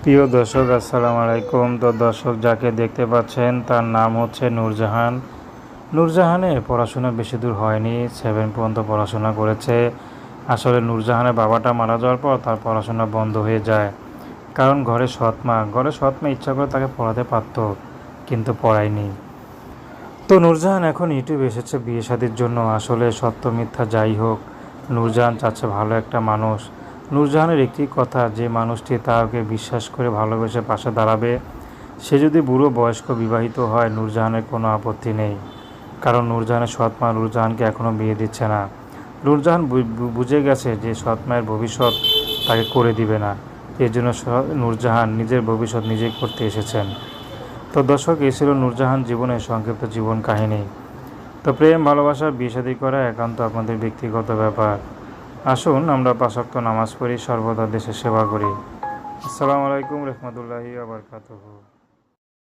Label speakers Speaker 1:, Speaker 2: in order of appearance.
Speaker 1: প্রিয় দর্শক, আসসালামু আলাইকুম। তো দর্শক, যাকে দেখতে পাচ্ছেন তার নাম হচ্ছে নূরজাহান। নূরজাহানের পড়াশোনা বেশি দূর হয়নি, 7 পর্যন্ত পড়াশোনা করেছে। আসলে নূরজাহানের বাবাটা মারা যাওয়ার পর তার পড়াশোনা বন্ধ হয়ে যায়, কারণ ঘরে সৎমা ইচ্ছা করে তাকে পড়াতে পারত, কিন্তু পড়ায়নি। তো নূরজাহান এখন ইউটিউবে এসেছে বিয়ে শাদির জন্য। আসলে সত্য মিথ্যা যাই হোক, নূরজাহান চাচ্ছে ভালো একটা মানুষ। নূরজাহানের একটি কথা, যে মানুষটি তাকে বিশ্বাস করে ভালোবেসে পাশে দাঁড়াবে, সে যদি বুড়ো বয়স্ক বিবাহিত হয়, নূরজাহানের কোনো আপত্তি নেই। কারণ নূরজাহানের সৎমা নূরজাহানকে এখনও বিয়ে দিচ্ছে না। নূরজাহান বুঝে গেছে যে সৎমায়ের ভবিষ্যৎ তাকে করে দিবে না। এর জন্য নূরজাহান নিজের ভবিষ্যৎ নিজেই করতে এসেছেন। তো দর্শক, এই ছিল নূরজাহান জীবনের সংক্ষিপ্ত জীবন কাহিনী। তো প্রেম, ভালোবাসা, বিয়ে শাদী করা একান্ত আপনাদের ব্যক্তিগত ব্যাপার। আসুন আমরা 5 ওয়াক্ত নামাজ পড়ি, সর্বদা দেশের সেবা করি। আসসালামু আলাইকুম রহমতুল্লাহি ওয়া বারাকাতুহু।